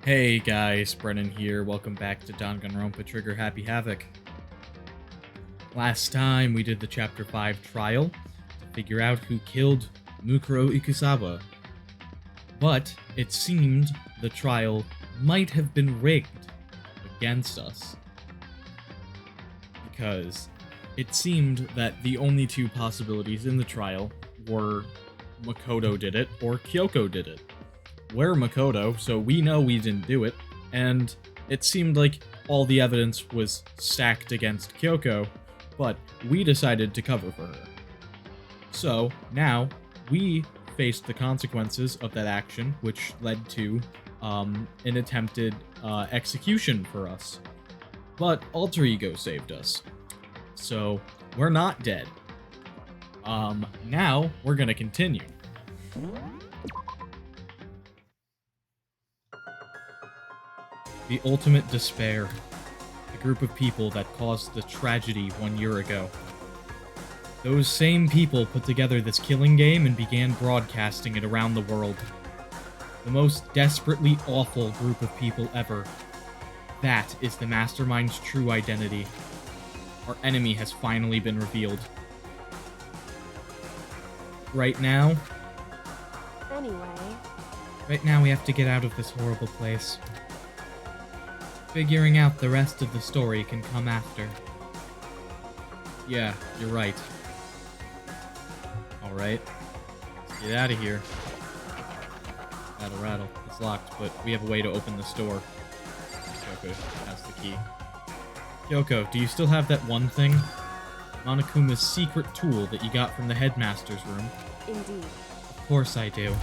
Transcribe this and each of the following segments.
Hey guys, Brennan here. Welcome back to Danganronpa Trigger Happy Havoc. Last time we did the Chapter 5 trial to figure out who killed Mukuro Ikusawa. But it seemed the trial might have been rigged against us. Because it seemed that the only two possibilities in the trial were Makoto did it or Kyoko did it. We're Makoto, so we know we didn't do it, and it seemed like all the evidence was stacked against Kyoko, but we decided to cover for her. So, now, we faced the consequences of that action, which led to an attempted execution for us. But Alter Ego saved us. So, we're not dead. Now, we're gonna continue. The ultimate despair. The group of people that caused the tragedy 1 year ago. Those same people put together this killing game and began broadcasting it around the world. The most desperately awful group of people ever. That is the Mastermind's true identity. Our enemy has finally been revealed. Right now, we have to get out of this horrible place. Figuring out the rest of the story can come after. Yeah, you're right. Alright. Let's get out of here. Rattle. It's locked, but we have a way to open this door. Kyoko has the key. Kyoko, do you still have that one thing? Monokuma's secret tool that you got from the headmaster's room? Indeed. Of course I do.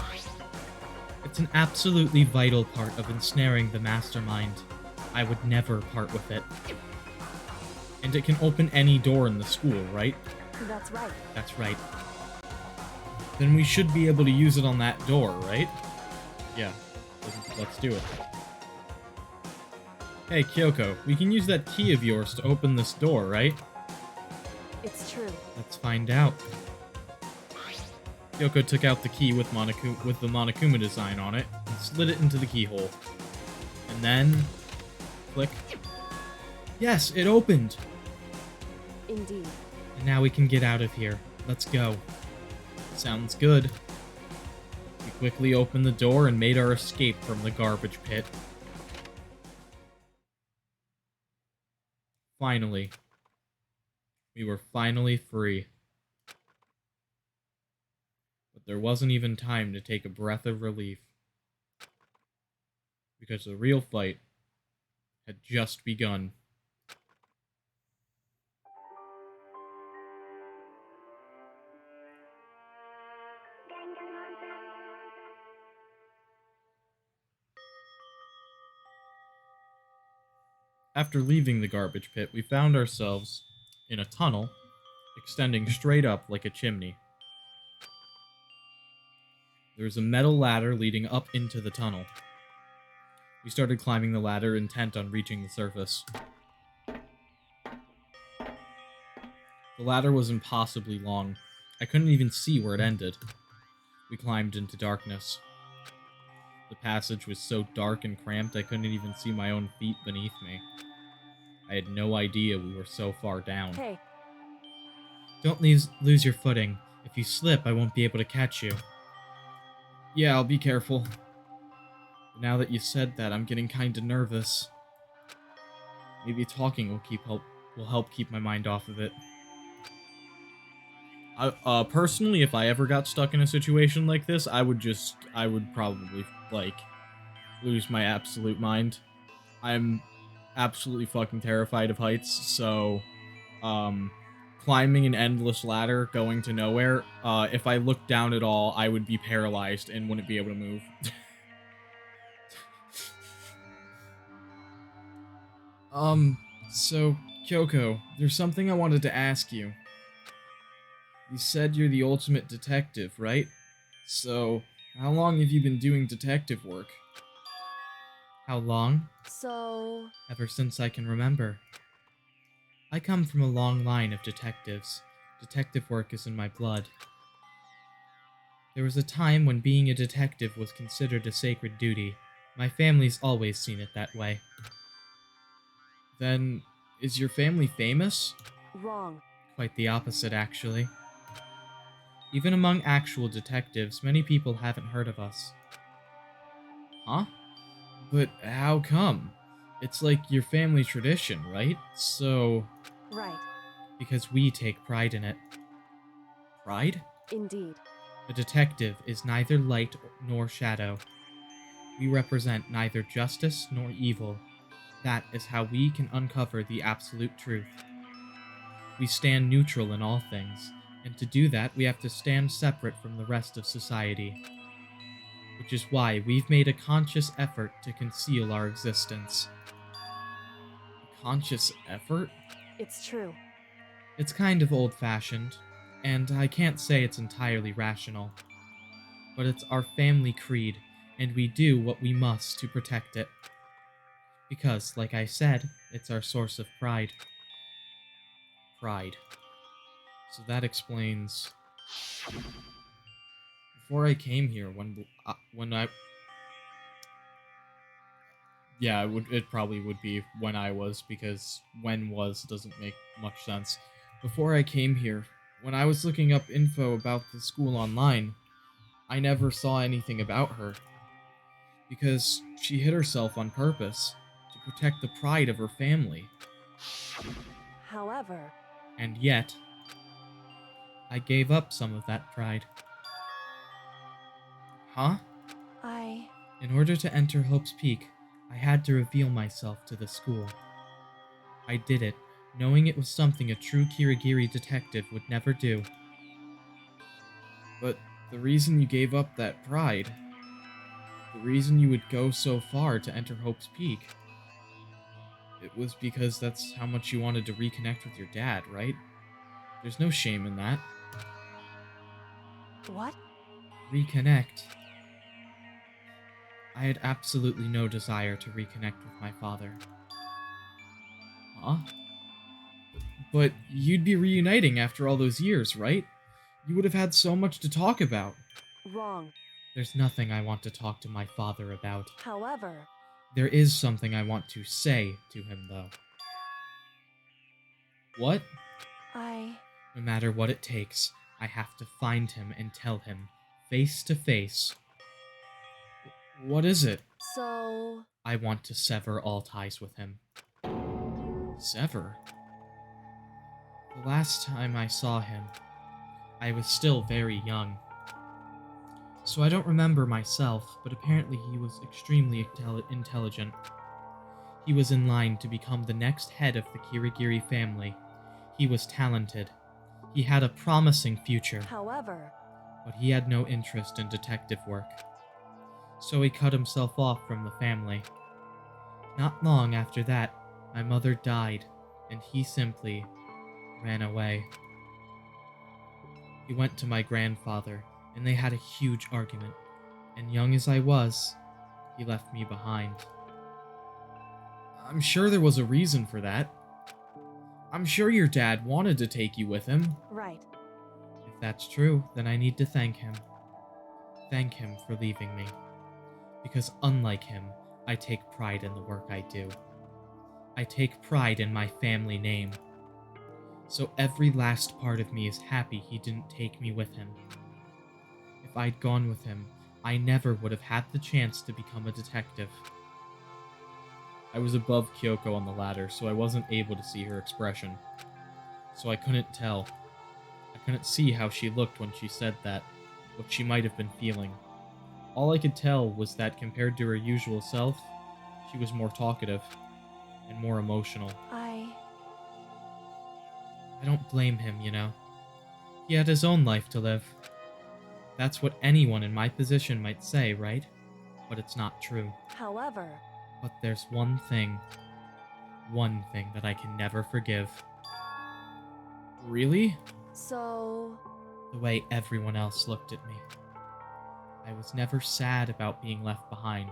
It's an absolutely vital part of ensnaring the mastermind. I would never part with it. And it can open any door in the school, right? That's right. That's right. Then we should be able to use it on that door, right? Yeah. Let's do it. Hey, Kyoko, we can use that key of yours to open this door, right? It's true. Let's find out. Kyoko took out the key with the Monokuma design on it and slid it into the keyhole. And then... click. Yes, it opened! Indeed. And now we can get out of here. Let's go. Sounds good. We quickly opened the door and made our escape from the garbage pit. Finally. We were finally free. But there wasn't even time to take a breath of relief. Because the real fight had just begun. After leaving the garbage pit, we found ourselves in a tunnel extending straight up like a chimney. There was a metal ladder leading up into the tunnel. We started climbing the ladder, intent on reaching the surface. The ladder was impossibly long. I couldn't even see where it ended. We climbed into darkness. The passage was so dark and cramped I couldn't even see my own feet beneath me. I had no idea we were so far down. Hey. Don't lose your footing. If you slip, I won't be able to catch you. Yeah, I'll be careful. But now that you said that, I'm getting kinda nervous. Maybe talking will help keep my mind off of it. Personally, if I ever got stuck in a situation like this, I would probably, lose my absolute mind. I'm absolutely fucking terrified of heights, so, climbing an endless ladder, going to nowhere, if I looked down at all, I would be paralyzed and wouldn't be able to move. So, Kyoko, there's something I wanted to ask you. You said you're the ultimate detective, right? So, how long have you been doing detective work? How long? So... Ever since I can remember. I come from a long line of detectives. Detective work is in my blood. There was a time when being a detective was considered a sacred duty, My family's always seen it that way. Then, is your family famous? Wrong. Quite the opposite, actually. Even among actual detectives, many people haven't heard of us. Huh? But how come? It's like your family tradition, right? So, Right. because we take pride in it. Pride? Indeed. A detective is neither light nor shadow. We represent neither justice nor evil. That is how we can uncover the absolute truth. We stand neutral in all things, and to do that, we have to stand separate from the rest of society. Which is why we've made a conscious effort to conceal our existence. A conscious effort? It's true. It's kind of old-fashioned, and I can't say it's entirely rational. But it's our family creed, and we do what we must to protect it. Because, like I said, it's our source of pride. Pride. So that explains... Before I came here, when I... Yeah, it probably would be when I was, because when was doesn't make much sense. Before I came here, when I was looking up info about the school online, I never saw anything about her. Because she hid herself on purpose, to protect the pride of her family. However, And yet, I gave up some of that pride. Huh? In order to enter Hope's Peak, I had to reveal myself to the school. I did it, knowing it was something a true Kirigiri detective would never do. But the reason you gave up that pride, the reason you would go so far to enter Hope's Peak, it was because that's how much you wanted to reconnect with your dad, right? There's no shame in that. what? Reconnect. I had absolutely no desire to reconnect with my father. Huh? But you'd be reuniting after all those years, right? You would have had so much to talk about. Wrong. There's nothing I want to talk to my father about. However, There is something I want to say to him, though. What? No matter what it takes, I have to find him and tell him, face to face. What is it? So... I want to sever all ties with him. Sever? The last time I saw him, I was still very young. So I don't remember myself, but apparently he was extremely intelligent. He was in line to become the next head of the Kirigiri family. He was talented. He had a promising future. However, but he had no interest in detective work. So he cut himself off from the family. Not long after that, my mother died, and he simply ran away. He went to my grandfather, and they had a huge argument, and young as I was, he left me behind. I'm sure there was a reason for that. I'm sure your dad wanted to take you with him. right. If that's true, then I need to thank him. Thank him for leaving me. Because unlike him, I take pride in the work I do. I take pride in my family name. So every last part of me is happy he didn't take me with him. If I'd gone with him, I never would have had the chance to become a detective. I was above Kyoko on the ladder, so I wasn't able to see her expression. So I couldn't tell. I couldn't see how she looked when she said that, what she might have been feeling. All I could tell was that compared to her usual self, she was more talkative and more emotional. I don't blame him, you know. He had his own life to live. That's what anyone in my position might say, right? But it's not true. However, But there's one thing that I can never forgive. Really? so... The way everyone else looked at me. I was never sad about being left behind.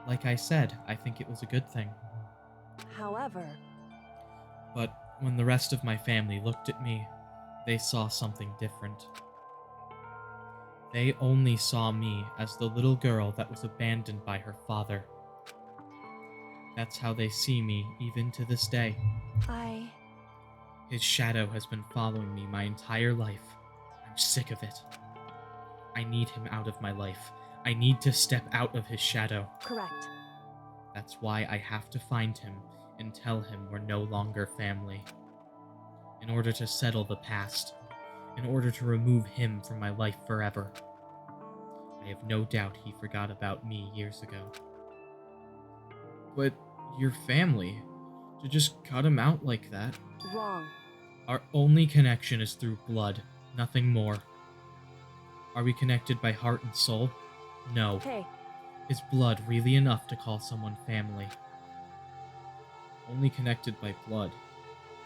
Like I said, I think it was a good thing. However, But when the rest of my family looked at me, they saw something different. They only saw me as the little girl that was abandoned by her father. That's how they see me, even to this day. His shadow has been following me my entire life. I'm sick of it. I need him out of my life. I need to step out of his shadow. Correct. That's why I have to find him and tell him we're no longer family. In order to settle the past. In order to remove him from my life forever. I have no doubt he forgot about me years ago. But your family? To just cut him out like that? Wrong. Our only connection is through blood, nothing more. Are we connected by heart and soul? No. Hey. Is blood really enough to call someone family? Only connected by blood,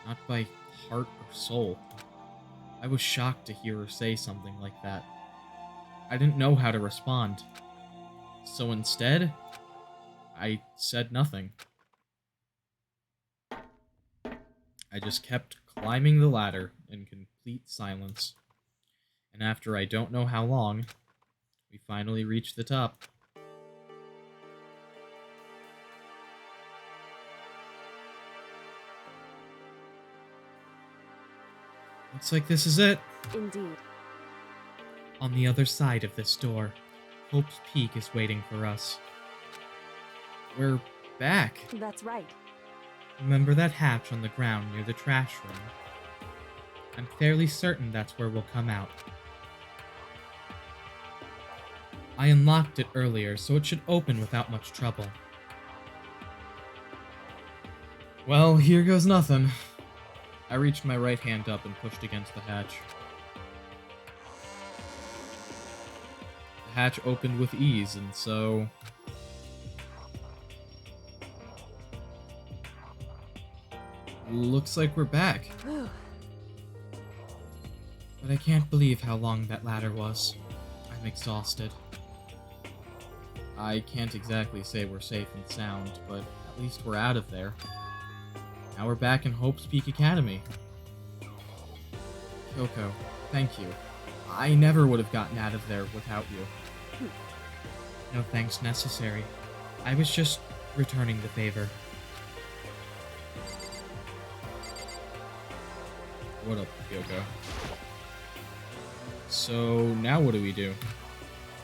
not by heart or soul. I was shocked to hear her say something like that. I didn't know how to respond. So instead, I said nothing. I just kept climbing the ladder in complete silence. And after I don't know how long, we finally reached the top. Looks like this is it. Indeed. On the other side of this door, Hope's Peak is waiting for us. We're back. That's right. Remember that hatch on the ground near the trash room? I'm fairly certain that's where we'll come out. I unlocked it earlier, so it should open without much trouble. Well, here goes nothing. I reached my right hand up and pushed against the hatch. The hatch opened with ease, and so... Looks like we're back. But I can't believe how long that ladder was. I'm exhausted. I can't exactly say we're safe and sound, but at least we're out of there. Now we're back in Hope's Peak Academy. Kyoko, thank you. I never would have gotten out of there without you. No thanks necessary. I was just returning the favor. What up, Kyoko? So, now what do we do?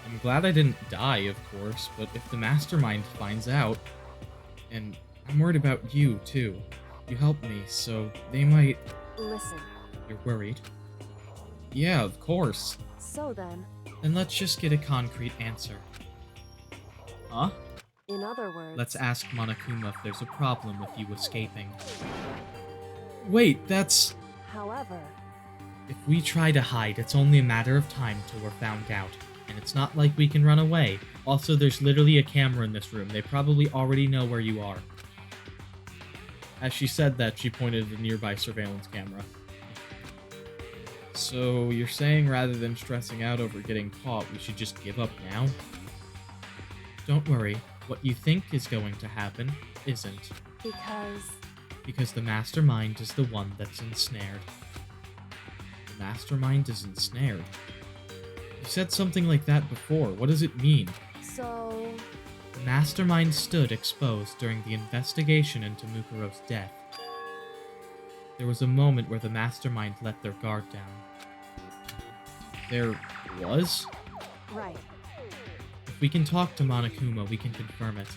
I'm glad I didn't die, of course, but if the mastermind finds out... And I'm worried about you, too. You helped me, so they might... Listen. You're worried? Yeah, of course. So then... Then let's just get a concrete answer. Huh? In other words... Let's ask Monokuma if there's a problem with you escaping. Wait, that's... However... If we try to hide, it's only a matter of time till we're found out. And it's not like we can run away. Also, there's literally a camera in this room. They probably already know where you are. As she said that, she pointed at a nearby surveillance camera. So, you're saying rather than stressing out over getting caught, we should just give up now? Don't worry. What you think is going to happen isn't. Because the mastermind is the one that's ensnared. The mastermind is ensnared? You said something like that before. What does it mean? So... The mastermind stood exposed during the investigation into Mukuro's death. There was a moment where the mastermind let their guard down. There was? Right. If we can talk to Monokuma, we can confirm it.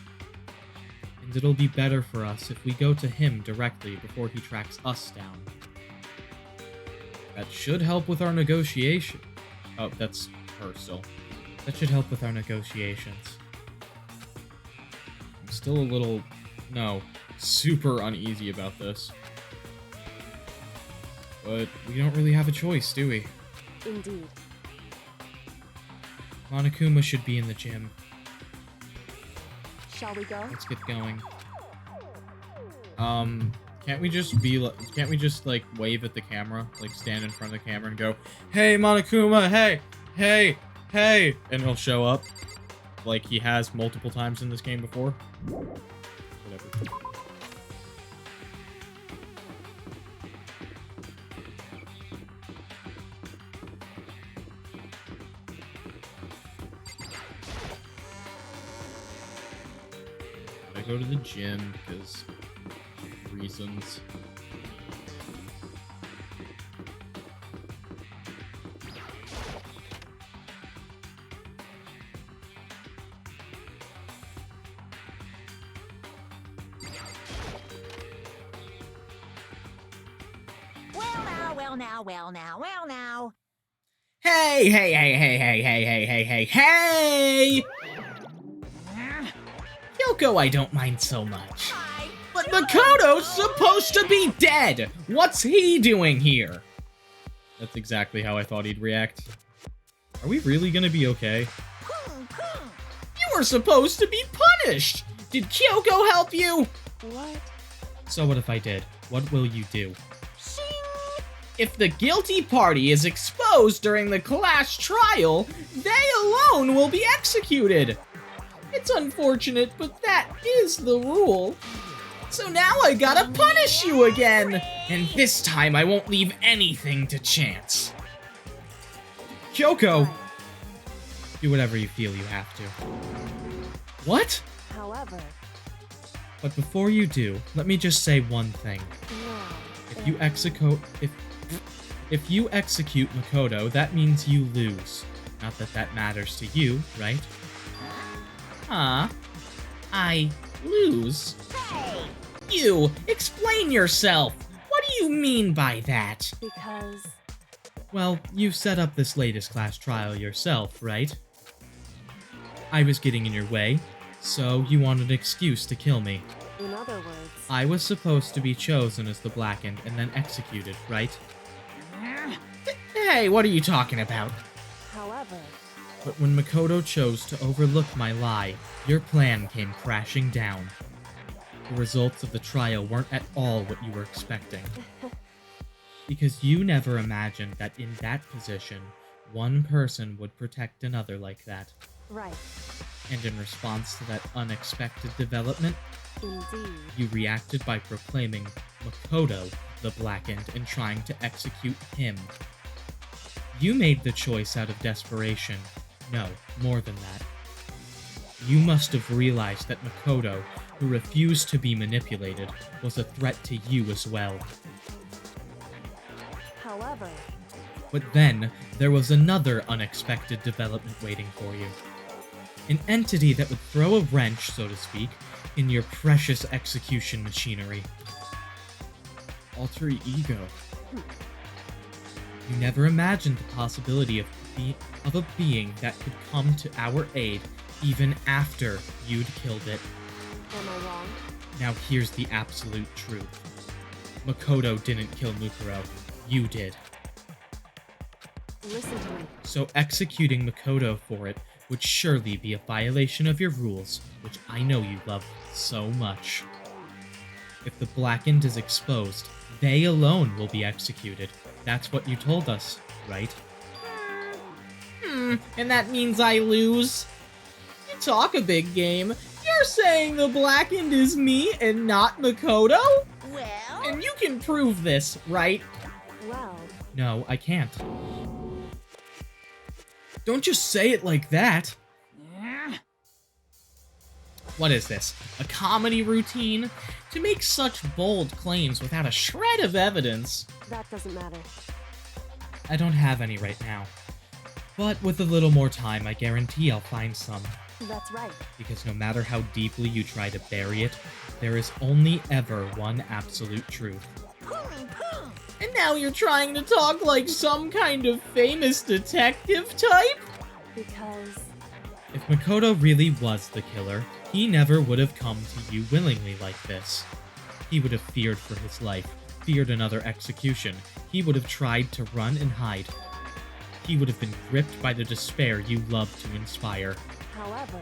And it'll be better for us if we go to him directly before he tracks us down. That should help with our negotiation. Oh, that's her still. That should help with our negotiations. I'm still a little... No, super uneasy about this. But we don't really have a choice, do we? Indeed. Monokuma should be in the gym. Shall we go? Let's get going. Can't we just like wave at the camera? Like stand in front of the camera and go, "Hey Monokuma, hey, hey, hey," and he'll show up. Like he has multiple times in this game before. Whatever. gotta go to the gym because of reasons. Well now. Hey, hey, hey, hey, hey, hey, hey, hey, hey, hey! Kyoko, I don't mind so much. But Makoto's supposed to be dead! What's he doing here? That's exactly how I thought he'd react. Are we really gonna be okay? You were supposed to be punished! Did Kyoko help you? What? So what if I did? What will you do? If the guilty party is exposed during the class trial, they alone will be executed. It's unfortunate, but that is the rule. So now I gotta punish you again! And this time I won't leave anything to chance. Kyoko! Do whatever you feel you have to. What? However, But before you do, let me just say one thing. no. If you execute Makoto, that means you lose. Not that that matters to you, right? Huh? I lose? You! Explain yourself! What do you mean by that? Because Well, you set up this latest class trial yourself, right? I was getting in your way, so you wanted an excuse to kill me. in other words, I was supposed to be chosen as the Blackened and then executed, right? Hey, what are you talking about? however, But when Makoto chose to overlook my lie, your plan came crashing down. The results of the trial weren't at all what you were expecting. Because you never imagined that in that position, one person would protect another like that. right, And in response to that unexpected development, indeed. you reacted by proclaiming Makoto the Blackened and trying to execute him. You made the choice out of desperation. No, more than that. You must have realized that Makoto, who refused to be manipulated, was a threat to you as well. However, But then, there was another unexpected development waiting for you. An entity that would throw a wrench, so to speak, in your precious execution machinery. Alter ego. You never imagined the possibility of a being that could come to our aid even after you'd killed it. am I wrong? Now here's the absolute truth. Makoto didn't kill Mukuro. You did. Listen to me. So executing Makoto for it would surely be a violation of your rules, which I know you love so much. If the Blackened is exposed, they alone will be executed. That's what you told us, right? And that means I lose? You talk a big game. You're saying the Blackened is me and not Makoto? Well, And you can prove this, right? Well, No, I can't. Don't just say it like that. What is this? A comedy routine? To make such bold claims without a shred of evidence? that doesn't matter. I don't have any right now. But with a little more time, I guarantee I'll find some. That's right. Because no matter how deeply you try to bury it, there is only ever one absolute truth. And now you're trying to talk like some kind of famous detective type? Because If Makoto really was the killer, he never would have come to you willingly like this. He would have feared for his life, feared another execution. He would have tried to run and hide. He would have been gripped by the despair you love to inspire. however,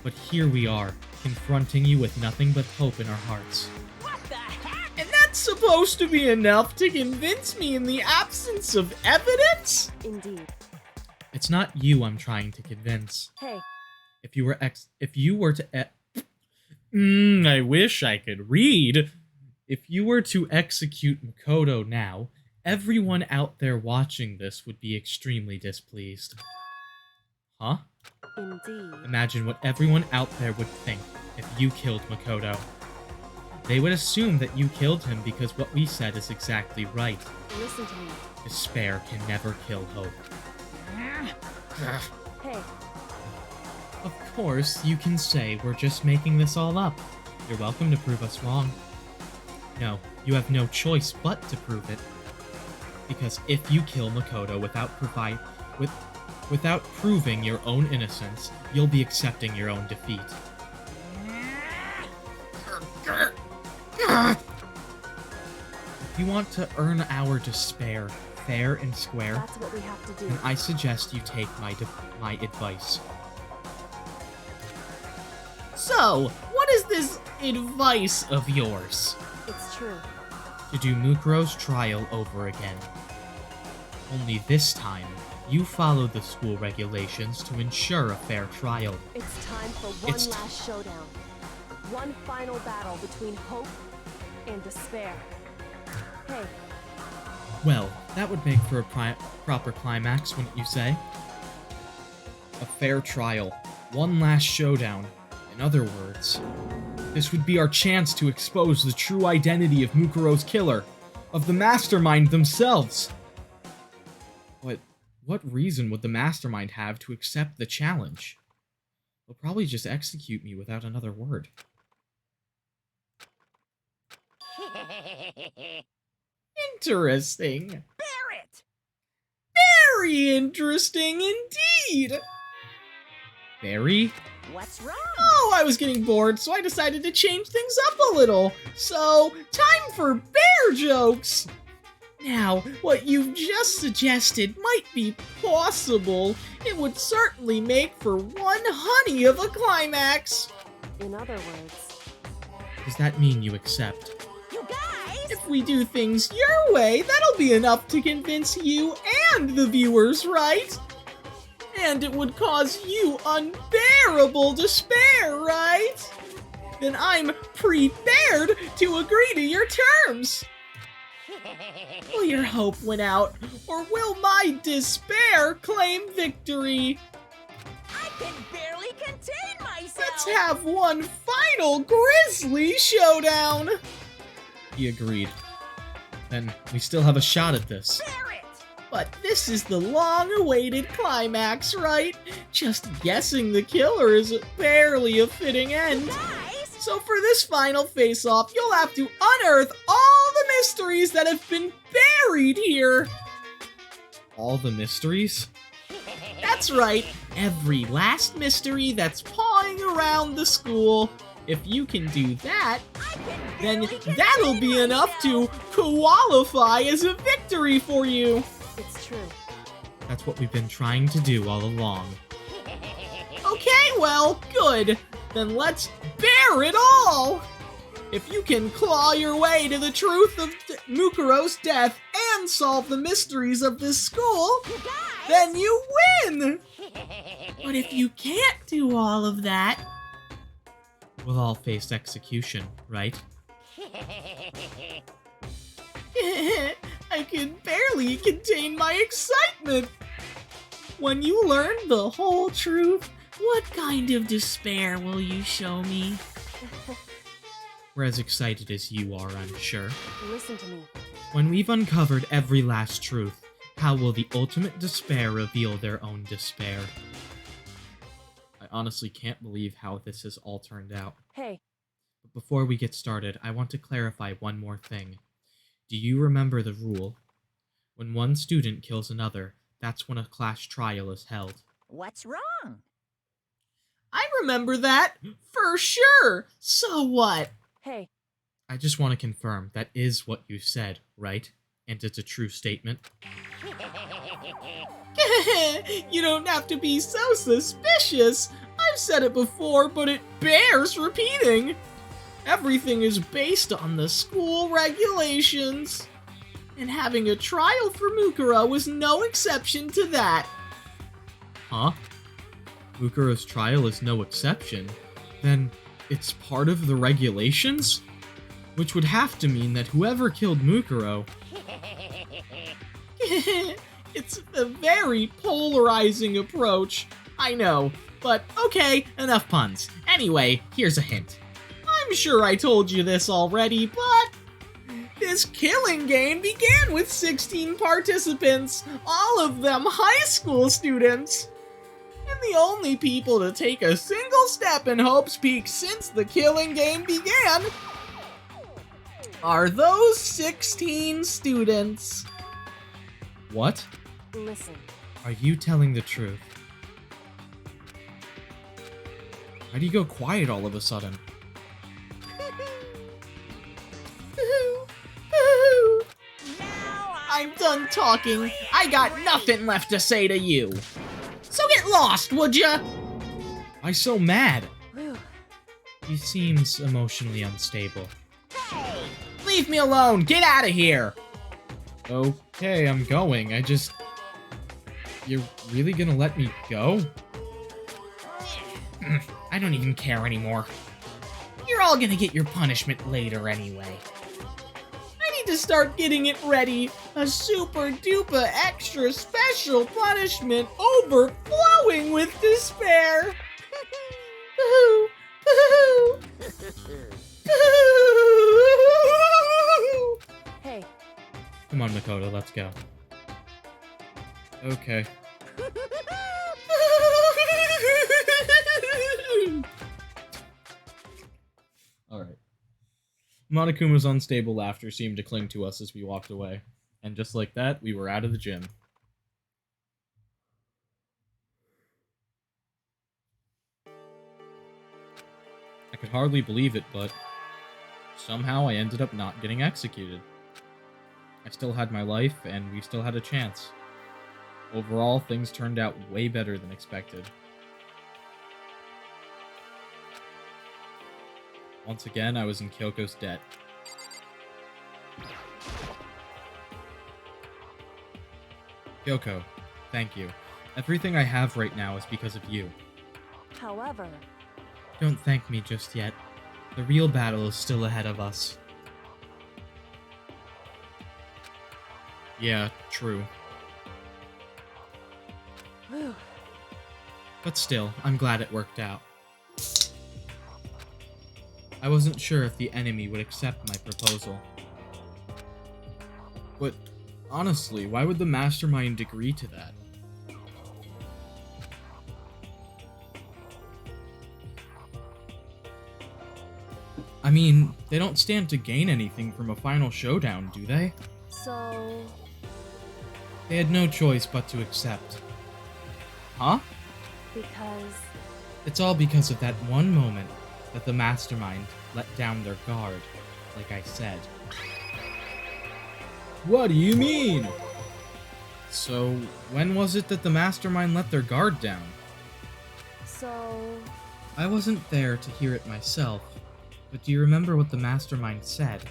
But here we are, confronting you with nothing but hope in our hearts. what the heck? And that's supposed to be enough to convince me in the absence of evidence? indeed. It's not you I'm trying to convince. Hey, If you were to I wish I could read. If you were to execute Makoto now, everyone out there watching this would be extremely displeased. Huh? indeed. Imagine what everyone out there would think if you killed Makoto. They would assume that you killed him because what we said is exactly right. Listen to me. Despair can never kill hope. Hey, Of course, you can say we're just making this all up. You're welcome to prove us wrong. No, you have no choice but to prove it. Because if you kill Makoto without proving your own innocence, you'll be accepting your own defeat. If you want to earn our despair fair and square, that's what we have to do. then I suggest you take my advice. So, what is this advice of yours? It's true. To do Mukuro's trial over again. Only this time, you follow the school regulations to ensure a fair trial. It's time for one last showdown. One final battle between hope and despair. Hey, Well, that would make for a proper climax, wouldn't you say? A fair trial. One last showdown. In other words, this would be our chance to expose the true identity of Mukuro's killer, of the mastermind themselves. But what reason would the mastermind have to accept the challenge? They'll probably just execute me without another word. Interesting. Barrett! Very interesting indeed. Very? What's wrong? Oh, I was getting bored, so I decided to change things up a little. So, time for bear jokes. Now, what you've just suggested might be possible. It would certainly make for one honey of a climax. in other words, Does that mean you accept? You guys! If we do things your way, that'll be enough to convince you and the viewers, right? And it would cause you unbearable despair, right? Then I'm prepared to agree to your terms. Will your hope win out, or will my despair claim victory? I can barely contain myself! Let's have one final grisly showdown! He agreed. Then we still have a shot at this. Barrett! But this is the long-awaited climax, right? Just guessing the killer is barely a fitting end. Guys! So for this final face-off, you'll have to unearth all the mysteries that have been buried here. All the mysteries? That's right, every last mystery that's pawing around the school. If you can do that, I can then barely contain that'll be enough to myself. qualify as a victory for you. it's true. That's what we've been trying to do all along. Okay, well, good. Then let's bear it all! If you can claw your way to the truth of Mukuro's death and solve the mysteries of this school, You guys! then you win! But if you can't do all of that, we'll all face execution, right? I can barely contain my excitement! When you learn the whole truth, what kind of despair will you show me? We're as excited as you are, I'm sure. Listen to me. When we've uncovered every last truth, how will the ultimate despair reveal their own despair? I honestly can't believe how this has all turned out. Hey, But before we get started, I want to clarify one more thing. Do you remember the rule? When one student kills another, that's when a class trial is held. What's wrong? I remember that, for sure! So what? hey, I just want to confirm, that is what you said, right? And it's a true statement? You don't have to be so suspicious! I've said it before, but it bears repeating! Everything is based on the school regulations. And having a trial for Mukuro was no exception to that. Huh? Mukuro's trial is no exception? Then it's part of the regulations? Which would have to mean that whoever killed Mukuro... It's a very polarizing approach. I know, but okay, enough puns. Anyway, here's a hint. I'm sure I told you this already, but this killing game began with 16 participants, all of them high school students. And the only people to take a single step in Hope's Peak since the killing game began are those 16 students. What? Listen. Are you telling the truth? Why do you go quiet all of a sudden? I'm done talking. I got nothing left to say to you. So get lost, would ya? Why so mad? He seems emotionally unstable. Hey! Leave me alone! Get out of here! Okay, I'm going. You're really gonna let me go? I don't even care anymore. You're all gonna get your punishment later anyway. I need to start getting it ready. A super duper extra special punishment overflowing with despair. Hey. Come on, Makoto, let's go. Okay. Alright. Monokuma's unstable laughter seemed to cling to us as we walked away. And just like that, we were out of the gym. I could hardly believe it, but somehow I ended up not getting executed. I still had my life, and we still had a chance. Overall, things turned out way better than expected. Once again, I was in Kyoko's debt. Kyoko, thank you. Everything I have right now is because of you. However... Don't thank me just yet. The real battle is still ahead of us. Yeah, true. Whew. But still, I'm glad it worked out. I wasn't sure if the enemy would accept my proposal. But honestly, why would the mastermind agree to that? I mean, they don't stand to gain anything from a final showdown, do they? So... They had no choice but to accept. Huh? Because... It's all because of that one moment that the mastermind let down their guard, like I said. What do you mean? So, when was it that the mastermind let their guard down? So... I wasn't there to hear it myself, but do you remember what the mastermind said?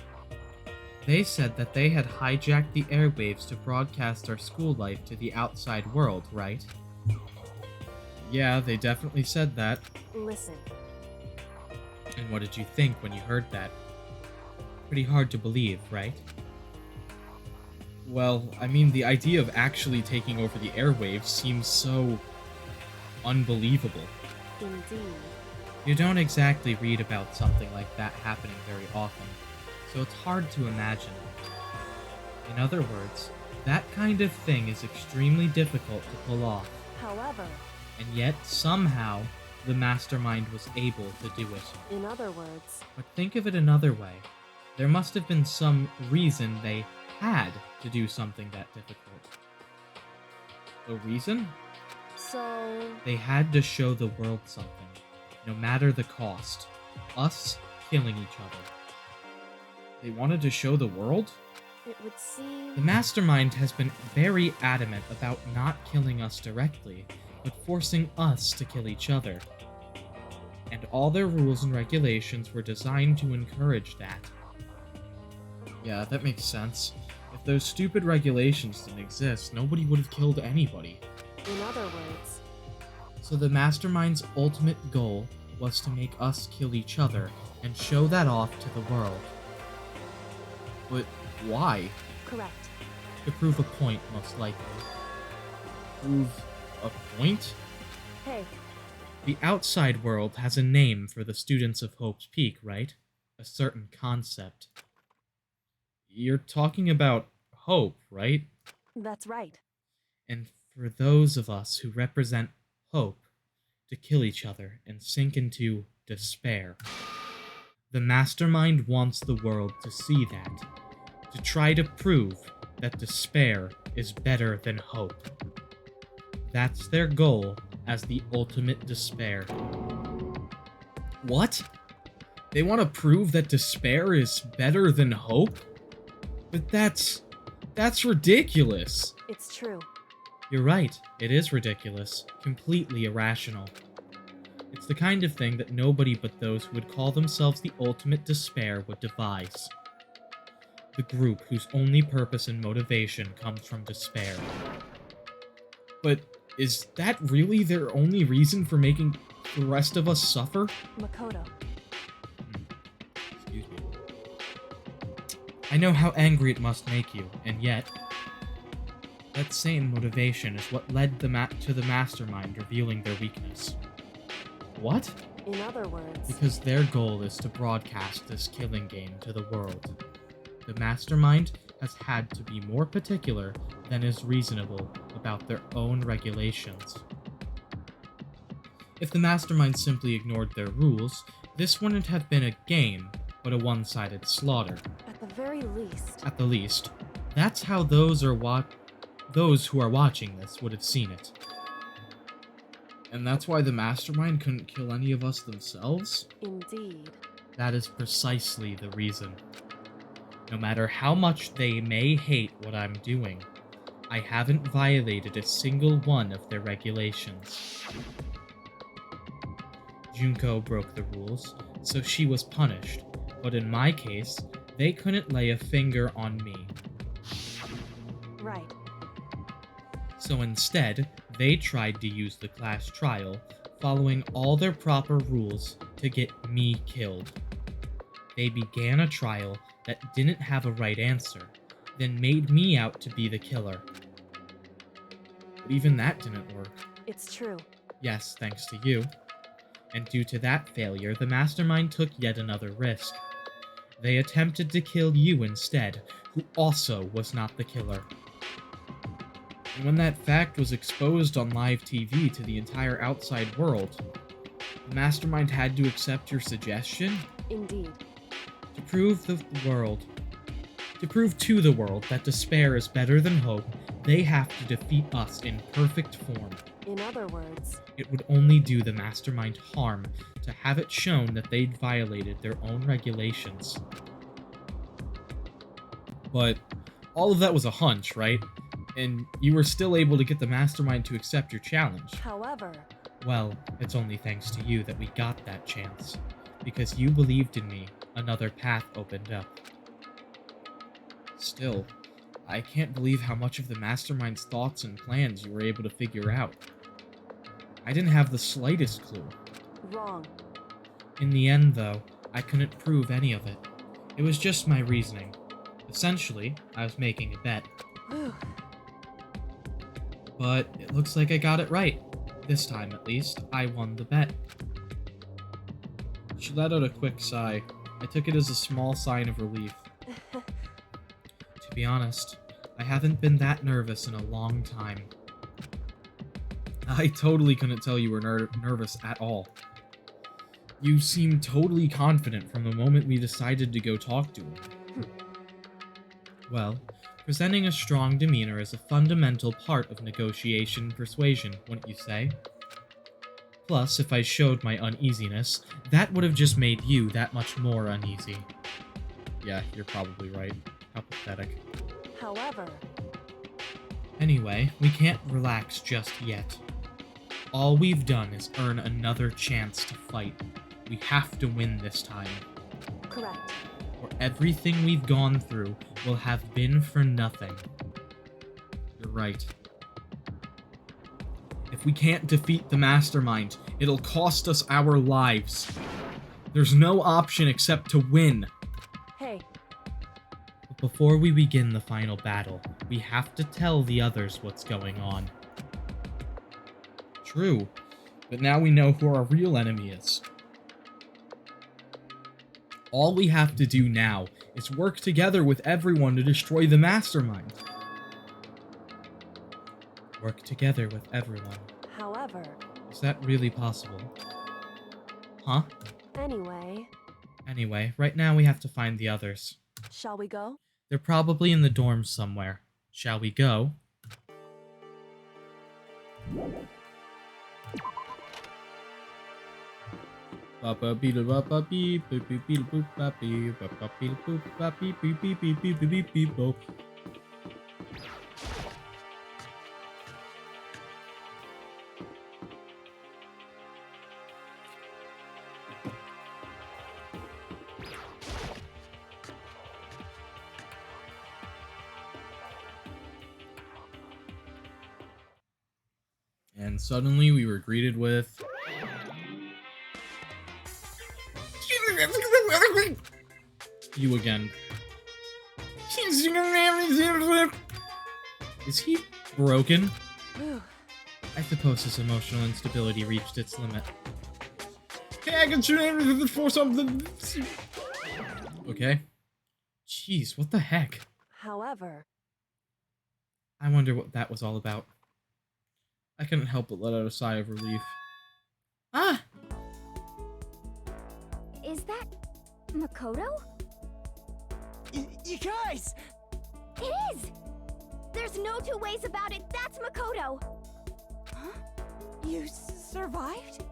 They said that they had hijacked the airwaves to broadcast our school life to the outside world, right? Yeah, they definitely said that. Listen. And what did you think when you heard that? Pretty hard to believe, right? Well, I mean, the idea of actually taking over the airwaves seems so... unbelievable. Indeed. You don't exactly read about something like that happening very often, so it's hard to imagine. In other words, that kind of thing is extremely difficult to pull off. However... And yet, somehow, the mastermind was able to do it. In other words... But think of it another way. There must have been some reason they had to do something that difficult. A reason? So... They had to show the world something, no matter the cost. Us killing each other. They wanted to show the world? It would seem... The mastermind has been very adamant about not killing us directly, but forcing us to kill each other. And all their rules and regulations were designed to encourage that. Yeah, that makes sense. If those stupid regulations didn't exist, nobody would have killed anybody. In other words... So the mastermind's ultimate goal was to make us kill each other and show that off to the world. But why? Correct. To prove a point, most likely. Prove a point? Hey. The outside world has a name for the students of Hope's Peak, right? A certain concept. You're talking about hope, right? That's right. And for those of us who represent hope, to kill each other and sink into despair. The mastermind wants the world to see that, to try to prove that despair is better than hope. That's their goal as the ultimate despair. What? They want to prove that despair is better than hope? But that's ridiculous. It's true. You're right, it is ridiculous, completely irrational. It's the kind of thing that nobody but those who would call themselves the ultimate despair would devise. The group whose only purpose and motivation comes from despair. But is that really their only reason for making the rest of us suffer? Makoto. Excuse me. I know how angry it must make you, and yet, that same motivation is what led to the mastermind revealing their weakness. What? In other words... Because their goal is to broadcast this killing game to the world. The mastermind has had to be more particular than is reasonable about their own regulations. If the mastermind simply ignored their rules, this wouldn't have been a game, but a one-sided slaughter. At the very least... At the least, that's how those who are watching this would have seen it. And that's why the mastermind couldn't kill any of us themselves? Indeed. That is precisely the reason. No matter how much they may hate what I'm doing, I haven't violated a single one of their regulations. Junko broke the rules, so she was punished, but in my case, they couldn't lay a finger on me. Right. So instead, they tried to use the class trial, following all their proper rules, to get me killed. They began a trial that didn't have a right answer, then made me out to be the killer. But even that didn't work. It's true. Yes, thanks to you. And due to that failure, the mastermind took yet another risk. They attempted to kill you instead, who also was not the killer. And when that fact was exposed on live TV to the entire outside world, the mastermind had to accept your suggestion? Indeed. To prove to the world that despair is better than hope, they have to defeat us in perfect form. In other words... It would only do the mastermind harm to have it shown that they'd violated their own regulations. But all of that was a hunch, right? And you were still able to get the mastermind to accept your challenge. However... Well, it's only thanks to you that we got that chance. Because you believed in me, another path opened up. Still, I can't believe how much of the mastermind's thoughts and plans you were able to figure out. I didn't have the slightest clue. Wrong. In the end, though, I couldn't prove any of it. It was just my reasoning. Essentially, I was making a bet. But it looks like I got it right. This time, at least, I won the bet. She let out a quick sigh. I took it as a small sign of relief. To be honest, I haven't been that nervous in a long time. I totally couldn't tell you were nervous at all. You seemed totally confident from the moment we decided to go talk to him. Well, presenting a strong demeanor is a fundamental part of negotiation persuasion, wouldn't you say? Plus, if I showed my uneasiness, that would have just made you that much more uneasy. Yeah, you're probably right. How pathetic. However... Anyway, we can't relax just yet. All we've done is earn another chance to fight. We have to win this time. Correct. Or everything we've gone through will have been for nothing. You're right. If we can't defeat the mastermind, it'll cost us our lives. There's no option except to win. Hey. But before we begin the final battle, we have to tell the others what's going on. True. But now we know who our real enemy is. All we have to do now is work together with everyone to destroy the mastermind. Work together with everyone. However, Is that really possible? Huh? anyway, Right now we have to find the others. shall we go? They're probably in the dorms somewhere. Shall we go? And suddenly we were greeted with... You again. Is he broken? Whew. I suppose his emotional instability reached its limit. Hey, I can shoot for something. Okay. Jeez, what the heck? However, I wonder what that was all about. I couldn't help but let out a sigh of relief. Ah! Is that Makoto? You guys! It is! There's no two ways about it. That's Makoto. Huh? You survived?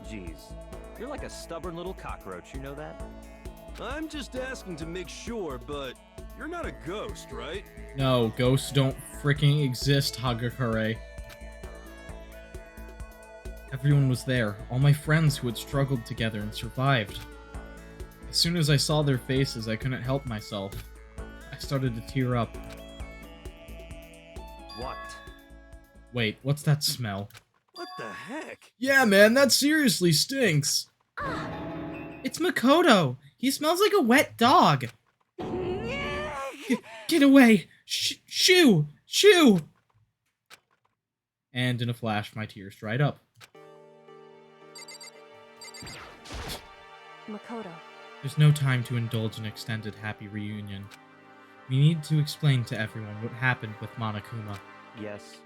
Jeez, you're like a stubborn little cockroach, you know that? I'm just asking to make sure, but you're not a ghost, right? No, ghosts don't freaking exist, Hagakure. Everyone was there, all my friends who had struggled together and survived. As soon as I saw their faces, I couldn't help myself. I started to tear up. What? Wait, what's that smell? What the heck? Yeah, man, that seriously stinks. It's Makoto. He smells like a wet dog. Get away. Shoo! Shoo! And in a flash, my tears dried up. Makoto. There's no time to indulge in extended happy reunion. We need to explain to everyone what happened with Monokuma. Yes.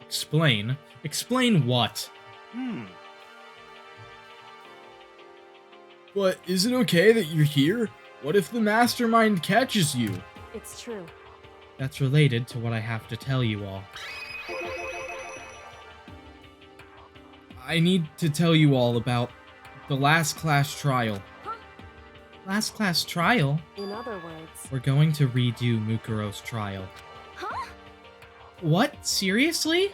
Explain? Explain what? But is it okay that you're here? What if the mastermind catches you? It's true. That's related to what I have to tell you all. I need to tell you all about the last class trial. Huh? Last class trial? In other words, We're going to redo Mukuro's trial. Huh? What? Seriously?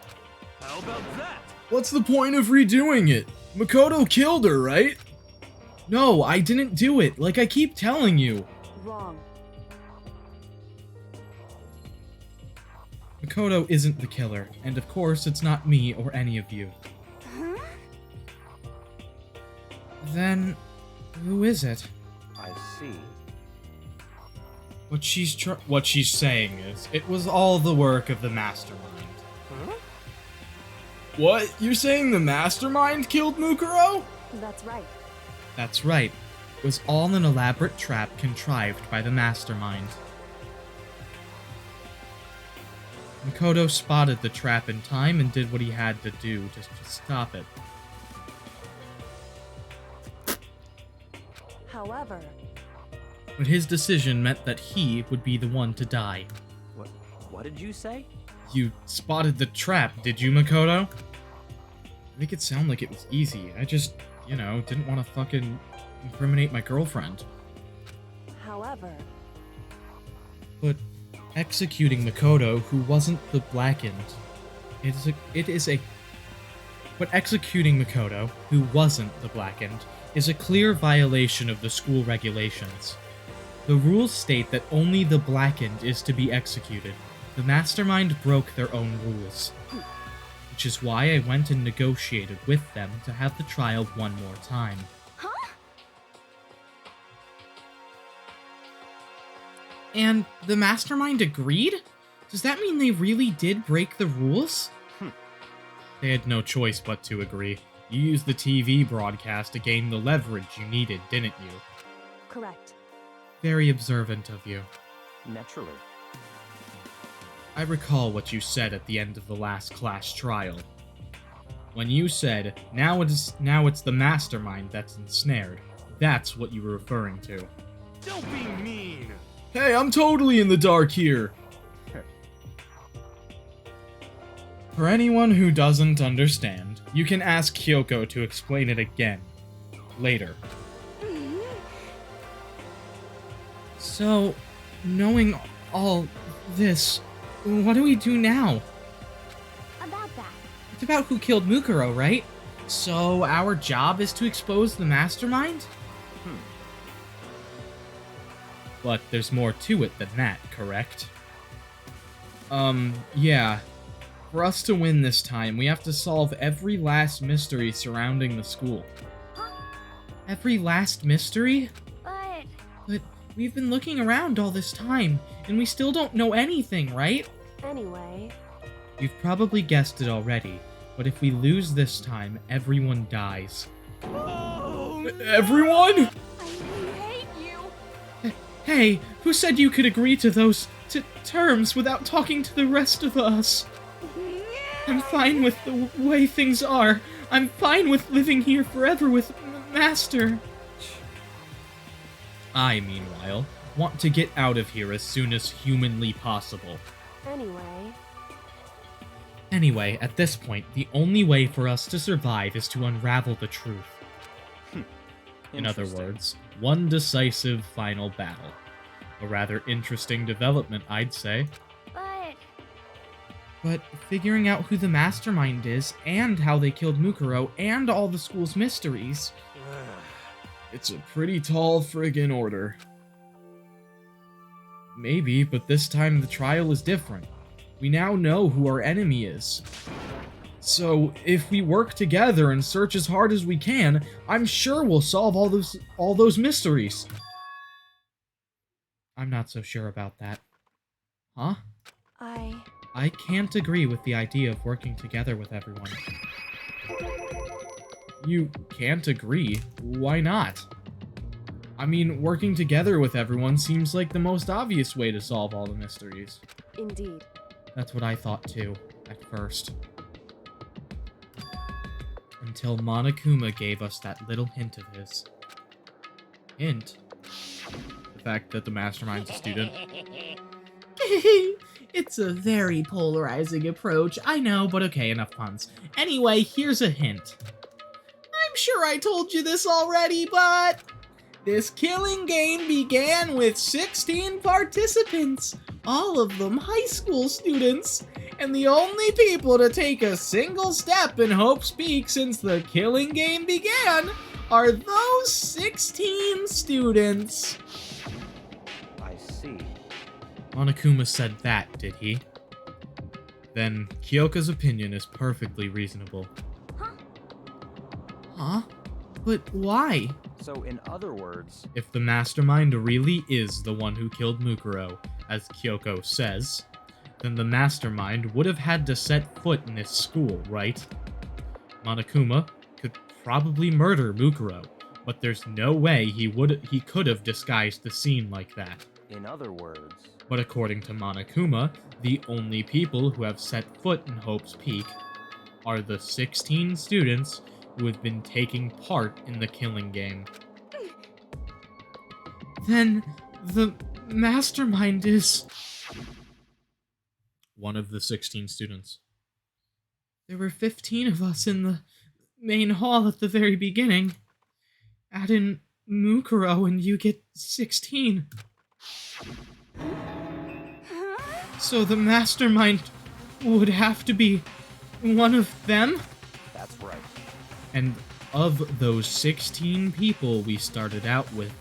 How about that? What's the point of redoing it? Makoto killed her, right? No, I didn't do it, like I keep telling you. wrong. Makoto isn't the killer, and of course it's not me or any of you. Huh? Then, who is it? I see. What she's saying is, it was all the work of the mastermind. Huh? What? You're saying the mastermind killed Mukuro? That's right. That's right. It was all an elaborate trap contrived by the mastermind. Makoto spotted the trap in time and did what he had to do to stop it. However, But his decision meant that he would be the one to die. What did you say? You spotted the trap, did you, Makoto? Make it sound like it was easy. I just, didn't want to fucking incriminate my girlfriend. however, But executing Makoto, who wasn't the Blackened, But executing Makoto, who wasn't the Blackened, is a clear violation of the school regulations. The rules state that only the Blackened is to be executed. The mastermind broke their own rules. Which is why I went and negotiated with them to have the trial one more time. Huh? And the mastermind agreed? Does that mean they really did break the rules? They had no choice but to agree. You used the TV broadcast to gain the leverage you needed, didn't you? Correct. Very observant of you. Naturally. I recall what you said at the end of the last class trial. When you said, now it's the mastermind that's ensnared, that's what you were referring to. Don't be mean. Hey, I'm totally in the dark here! For anyone who doesn't understand, you can ask Kyoko to explain it again. Later. So, knowing all this, what do we do now? About that. It's about who killed Mukuro, right? So, our job is to expose the mastermind? But there's more to it than that, correct? Yeah. For us to win this time, we have to solve every last mystery surrounding the school. Every last mystery? But we've been looking around all this time, and we still don't know anything, right? Anyway, You've probably guessed it already, but if we lose this time, everyone dies. Everyone? I hate you. Hey, who said you could agree to those terms without talking to the rest of us? I'm fine with the way things are. I'm fine with living here forever with Master. I, meanwhile, want to get out of here as soon as humanly possible. Anyway, at this point, the only way for us to survive is to unravel the truth. In other words, one decisive final battle. A rather interesting development, I'd say. But figuring out who the mastermind is, and how they killed Mukuro, and all the school's mysteries... It's a pretty tall friggin' order. Maybe, but this time the trial is different. We now know who our enemy is. So, if we work together and search as hard as we can, I'm sure we'll solve all those mysteries. I'm not so sure about that. Huh? I can't agree with the idea of working together with everyone. You can't agree? Why not? I mean, working together with everyone seems like the most obvious way to solve all the mysteries. Indeed. That's what I thought too, at first. Until Monokuma gave us that little hint of his. Hint? The fact that the mastermind's a student. It's a very polarizing approach, I know, but okay, enough puns. Anyway, here's a hint. I'm sure I told you this already, but... This killing game began with 16 participants, all of them high school students, and the only people to take a single step in Hope's Peak since the killing game began are those 16 students. I see. Monokuma said that, did he? Then Kyoka's opinion is perfectly reasonable. Huh? But why? So, in other words... If the mastermind really is the one who killed Mukuro, as Kyoko says, then the mastermind would have had to set foot in this school, right? Monokuma could probably murder Mukuro, but there's no way he could have disguised the scene like that. In other words... But according to Monokuma, the only people who have set foot in Hope's Peak are the 16 students who have been taking part in the killing game. Then the mastermind is... one of the 16 students. There were 15 of us in the main hall at the very beginning. Add in Mukuro and you get 16. So the mastermind would have to be one of them? That's right. And of those 16 people we started out with,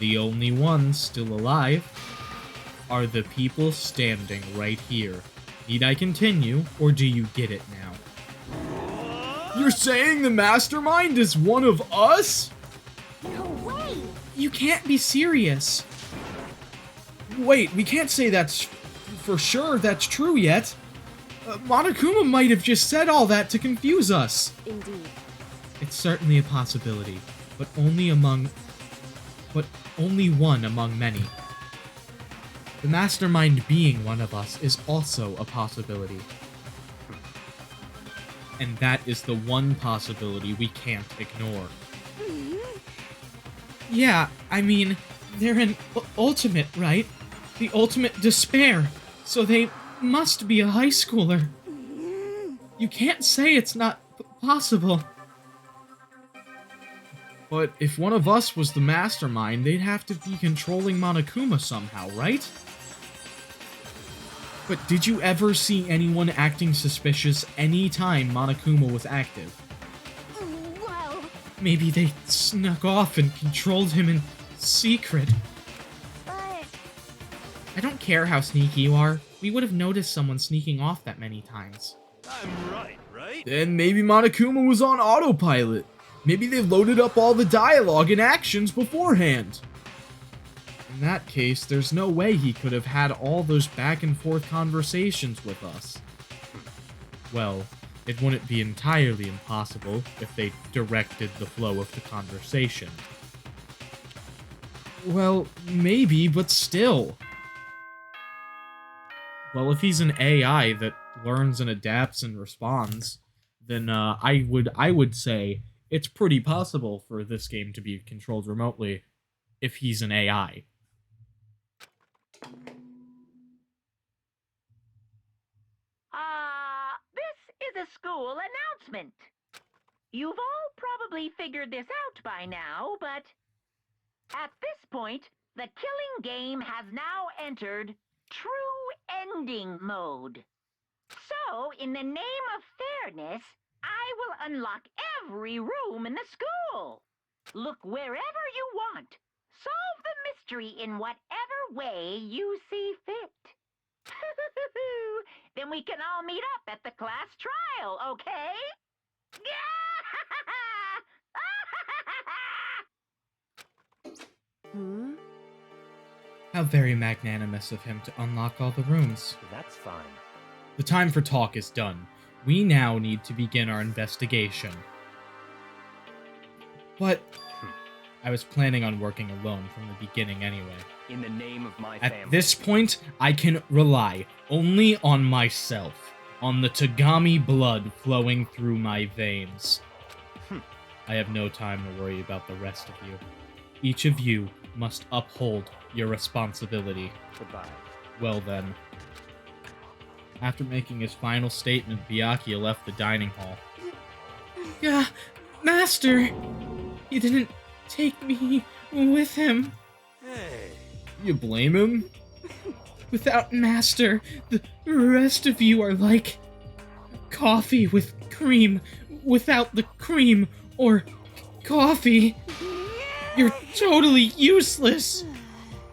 the only ones still alive are the people standing right here. Need I continue, or do you get it now? You're saying the mastermind is one of us? No way! You can't be serious. Wait, we can't say that's for sure that's true yet. Monokuma might have just said all that to confuse us. Indeed. It's certainly a possibility, but only one among many. The mastermind being one of us is also a possibility. And that is the one possibility we can't ignore. Yeah, I mean, they're an ultimate, right? The ultimate despair, so they must be a high schooler. You can't say it's not possible. But if one of us was the mastermind, they'd have to be controlling Monokuma somehow, right? But did you ever see anyone acting suspicious any time Monokuma was active? Well, Maybe they snuck off and controlled him in secret. but I don't care how sneaky you are. We would have noticed someone sneaking off that many times. I'm right? Then maybe Monokuma was on autopilot. Maybe they loaded up all the dialogue and actions beforehand. In that case, there's no way he could have had all those back and forth conversations with us. Well, it wouldn't be entirely impossible if they directed the flow of the conversation. Well, maybe, but still. Well, if he's an AI that learns and adapts and responds, then I would say it's pretty possible for this game to be controlled remotely if he's an AI. This is a school announcement. You've all probably figured this out by now, but at this point, the killing game has now entered true ending mode. So, in the name of fairness, I will unlock every room in the school. Look wherever you want. Solve the mystery in whatever way you see fit. Then we can all meet up at the class trial, okay? Hmm? How very magnanimous of him to unlock all the rooms. That's fine. The time for talk is done. We now need to begin our investigation. But I was planning on working alone from the beginning anyway. In the name of my At family. this point, I can rely only on myself, on the Tagami blood flowing through my veins. I have no time to worry about the rest of you. Each of you must uphold your responsibility. Goodbye. Well then. After making his final statement, Byakuya left the dining hall. Yeah, Master! He didn't take me with him. Hey. You blame him? Without Master, the rest of you are like coffee with cream without the cream, or coffee. You're totally useless.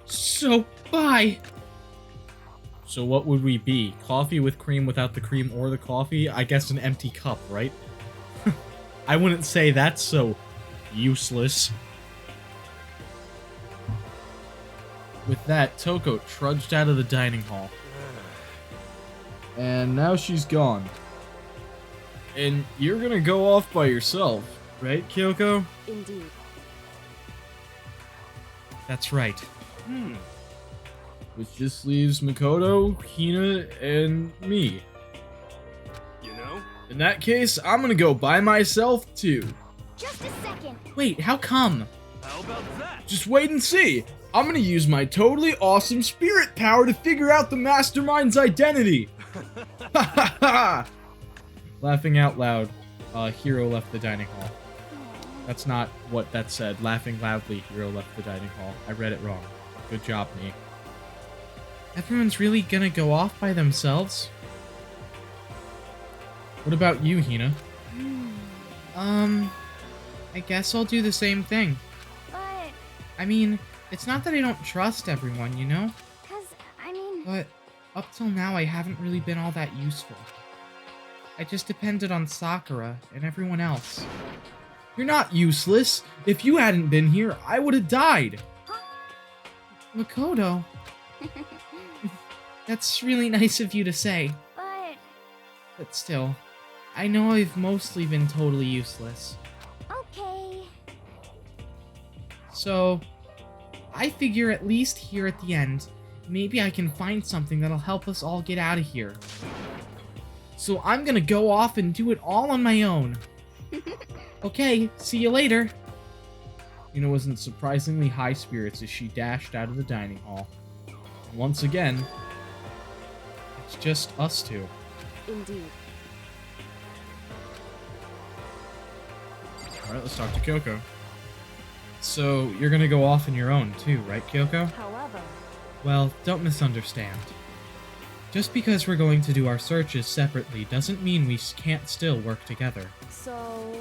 So bye. So what would we be? Coffee with cream without the cream or the coffee? I guess an empty cup, right? I wouldn't say that's so useless. With that, Toko trudged out of the dining hall. And now she's gone. And you're gonna go off by yourself, right, Kyoko? Indeed. That's right. Which just leaves Mukuro, Hina, and me. You know? In that case, I'm gonna go by myself, too. just a second. Wait, how come? How about that? Just wait and see. I'm gonna use my totally awesome spirit power to figure out the mastermind's identity. Ha ha ha! Laughing out loud, Hiro left the dining hall. That's not what that said. Laughing loudly, Hiro left the dining hall. I read it wrong. Good job, me. Everyone's really gonna go off by themselves? What about you, Hina? I guess I'll do the same thing. But, I mean, it's not that I don't trust everyone, you know? But up till now, I haven't really been all that useful. I just depended on Sakura and everyone else. You're not useless. If you hadn't been here, I would have died. Makoto. That's really nice of you to say. but, But still, I know I've mostly been totally useless. Okay. So, I figure at least here at the end, maybe I can find something that'll help us all get out of here. So I'm gonna go off and do it all on my own. Okay, see you later. Yuna was in surprisingly high spirits as she dashed out of the dining hall. And once again, it's just us two. Indeed. Alright, let's talk to Kyoko. So, you're gonna go off on your own too, right, Kyoko? However, Well, don't misunderstand. Just because we're going to do our searches separately doesn't mean we can't still work together. so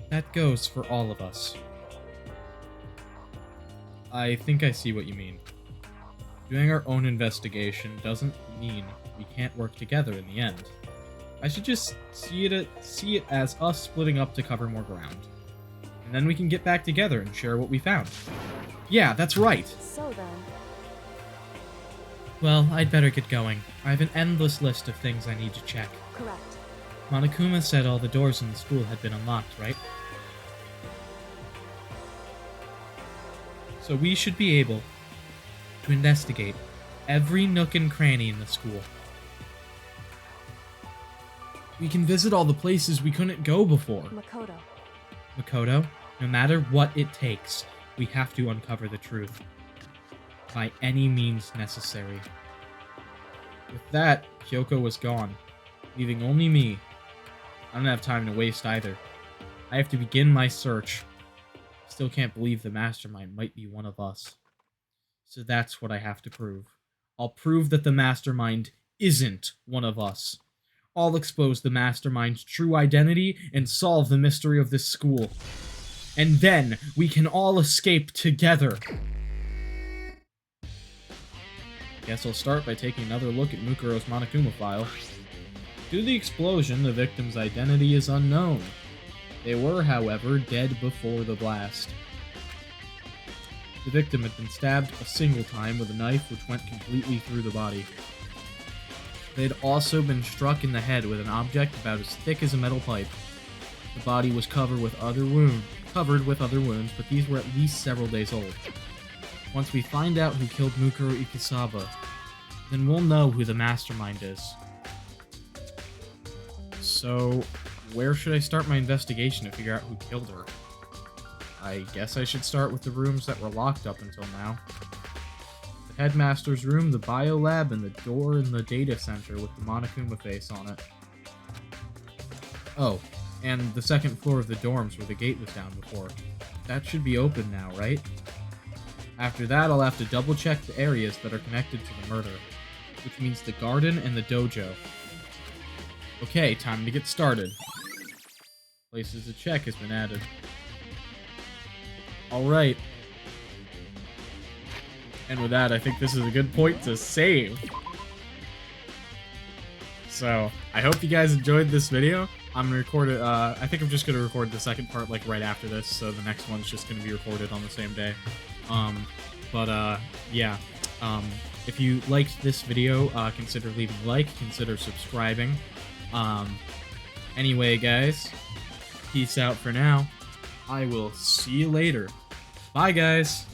That goes for all of us. I think I see what you mean. Doing our own investigation doesn't mean we can't work together in the end. I should just see it as us splitting up to cover more ground. And then we can get back together and share what we found. Yeah, that's right! so then, Well, I'd better get going. I have an endless list of things I need to check. correct. Monokuma said all the doors in the school had been unlocked, right? So we should be able to investigate every nook and cranny in the school. We can visit all the places we couldn't go before. Makoto. Makoto, no matter what it takes, we have to uncover the truth. By any means necessary. With that, Kyoko was gone, leaving only me. I don't have time to waste either. I have to begin my search. Still can't believe the mastermind might be one of us. So that's what I have to prove. I'll prove that the mastermind isn't one of us. I'll expose the mastermind's true identity and solve the mystery of this school. And then we can all escape together. Guess I'll start by taking another look at Mukuro's Monokuma file. Due to the explosion, the victim's identity is unknown. They were, however, dead before the blast. The victim had been stabbed a single time with a knife which went completely through the body. They had also been struck in the head with an object about as thick as a metal pipe. The body was covered with other wounds, but these were at least several days old. Once we find out who killed Mukuro Ikisawa, then we'll know who the mastermind is. So, where should I start my investigation to figure out who killed her? I guess I should start with the rooms that were locked up until now. The headmaster's room, the biolab, and the door in the data center with the Monokuma face on it. Oh, and the second floor of the dorms where the gate was down before. That should be open now, right? After that, I'll have to double check the areas that are connected to the murder, which means the garden and the dojo. Okay, time to get started. Places to check has been added. Alright. And with that, I think this is a good point to save. So, I hope you guys enjoyed this video. I'm gonna record it, I think I'm just gonna record the second part, like, right after this, so the next one's just gonna be recorded on the same day. Yeah. If you liked this video, consider leaving a like, consider subscribing. Anyway, guys, peace out for now. I will see you later. Bye, guys!